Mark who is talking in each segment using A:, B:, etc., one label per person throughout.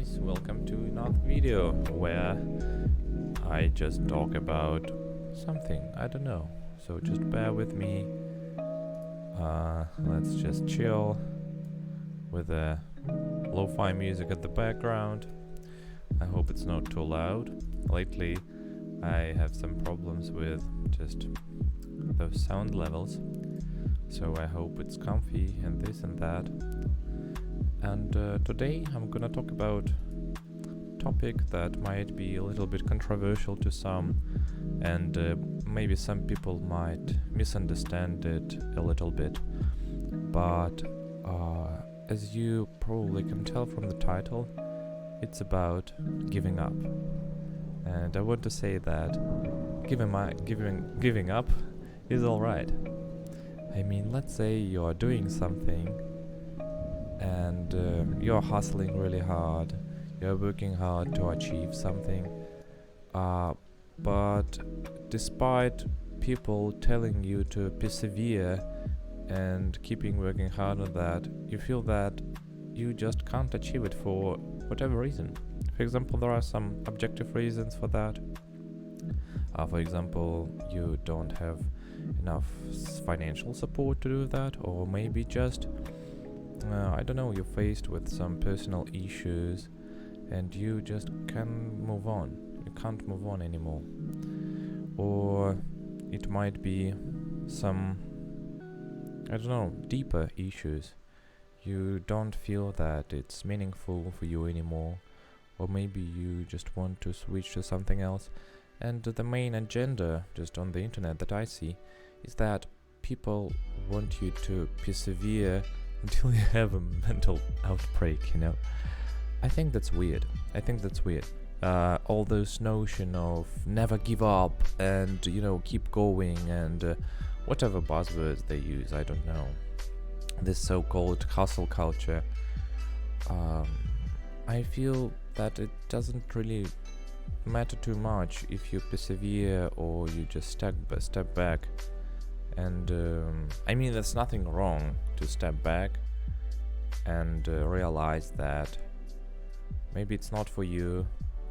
A: guys, welcome to another video where I just talk about something, I don't know, so just bear with me. Let's just chill with the lo-fi music at the background. I hope it's not too loud. Lately I have some problems with just those sound levels, so I hope it's comfy and this and that. And today I'm gonna talk about a topic that might be a little bit controversial to some, and maybe some people might misunderstand it a little bit. But as you probably can tell from the title, it's about giving up. And I want to say that giving up is alright. I mean, let's say you are doing something and you're hustling really hard, you're working hard to achieve something, but despite people telling you to persevere and keeping working hard on that, you feel that you just can't achieve it for whatever reason. For example, there are some objective reasons for that. For example, you don't have enough financial support to do that, or maybe just I don't know, you're faced with some personal issues and you just can't move on. You can't move on anymore. Or it might be some, I don't know, deeper issues. You don't feel that it's meaningful for you anymore. Or maybe you just want to switch to something else. And the main agenda, just on the internet that I see, is that people want you to persevere until you have a mental outbreak, you know. I think that's weird. All those notion of never give up and, you know, keep going and whatever buzzwords they use, I don't know. This so-called hustle culture. I feel that it doesn't really matter too much if you persevere or you just step back. And I mean, there's nothing wrong to step back and realize that maybe it's not for you,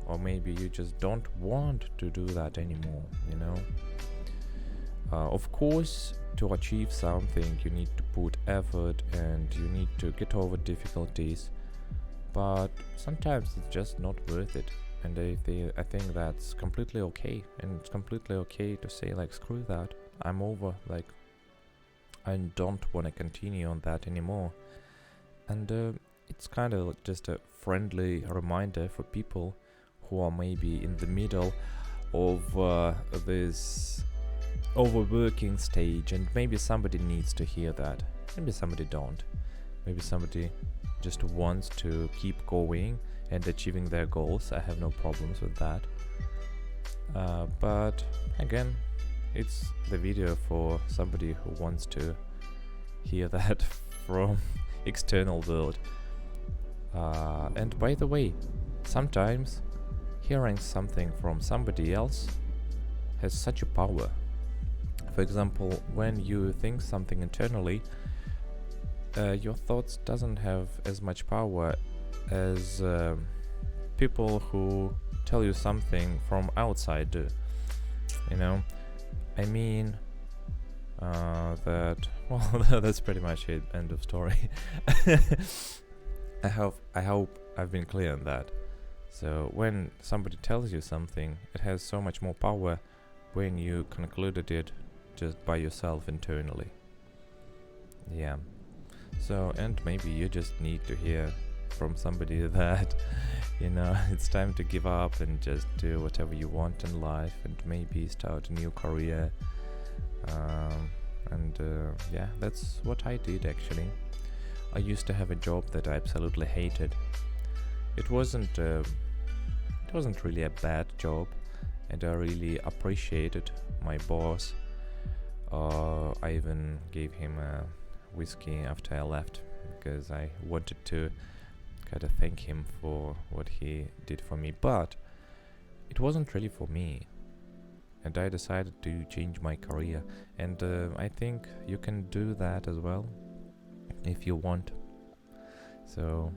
A: or maybe you just don't want to do that anymore, you know. Of course, to achieve something you need to put effort and you need to get over difficulties, but sometimes it's just not worth it. And I think that's completely okay, and it's completely okay to say like, screw that, I'm over, like I don't want to continue on that anymore. And it's kind of just a friendly reminder for people who are maybe in the middle of this overworking stage, and maybe somebody needs to hear that, maybe somebody don't, maybe somebody just wants to keep going and achieving their goals. I have no problems with that, but again, it's the video for somebody who wants to hear that from external world. And by the way, sometimes hearing something from somebody else has such a power. For example, when you think something internally, your thoughts doesn't have as much power as people who tell you something from outside do, you know. I mean, that's pretty much it. End of story. I hope I've been clear on that. So when somebody tells you something, it has so much more power when you concluded it just by yourself internally. Yeah. So, and maybe you just need to hear from somebody that, you know, it's time to give up and just do whatever you want in life and maybe start a new career. Yeah, that's what I did actually. I used to have a job that I absolutely hated. It wasn't really a bad job, and I really appreciated my boss. I even gave him a whiskey after I left because I wanted to kind of thank him for what he did for me, but it wasn't really for me, and I decided to change my career. And I think you can do that as well if you want. So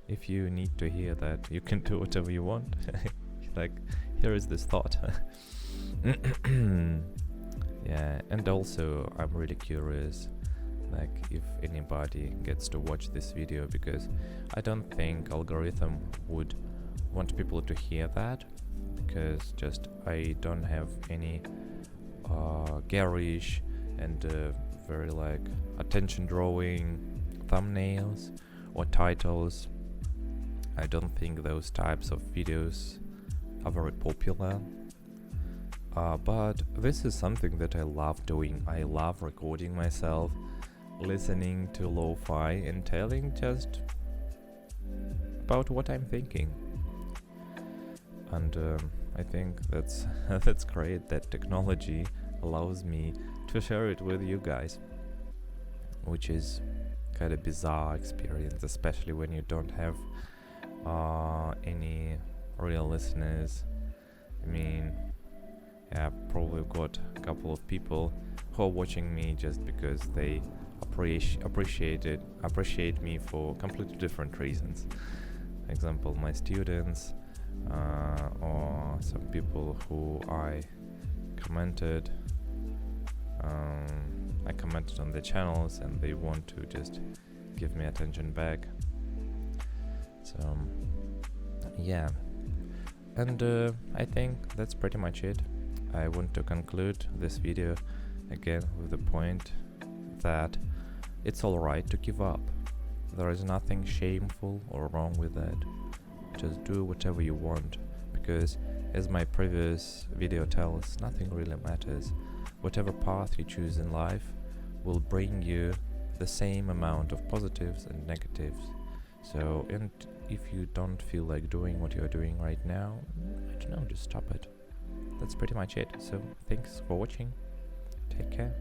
A: if you need to hear that, you can do whatever you want. Like, here is this thought. Yeah, and also I'm really curious, like, if anybody gets to watch this video, because I don't think algorithm would want people to hear that, because just I don't have any garish and very like attention drawing thumbnails or titles. I don't think those types of videos are very popular. But this is something that I love doing. I love recording myself, listening to lo-fi and telling just about what I'm thinking. And I think that's that's great that technology allows me to share it with you guys, which is kind of bizarre experience, especially when you don't have any real listeners. I mean, yeah, probably got a couple of people who are watching me just because they appreciate me for completely different reasons. For example, my students, or some people who I commented on the channels and they want to just give me attention back. So yeah, and I think that's pretty much it. I want to conclude this video again with the point that it's alright to give up. There is nothing shameful or wrong with that. Just do whatever you want, because as my previous video tells, nothing really matters. Whatever path you choose in life will bring you the same amount of positives and negatives. So, and if you don't feel like doing what you're doing right now, I don't know, just stop it. That's pretty much it. So thanks for watching. Take care.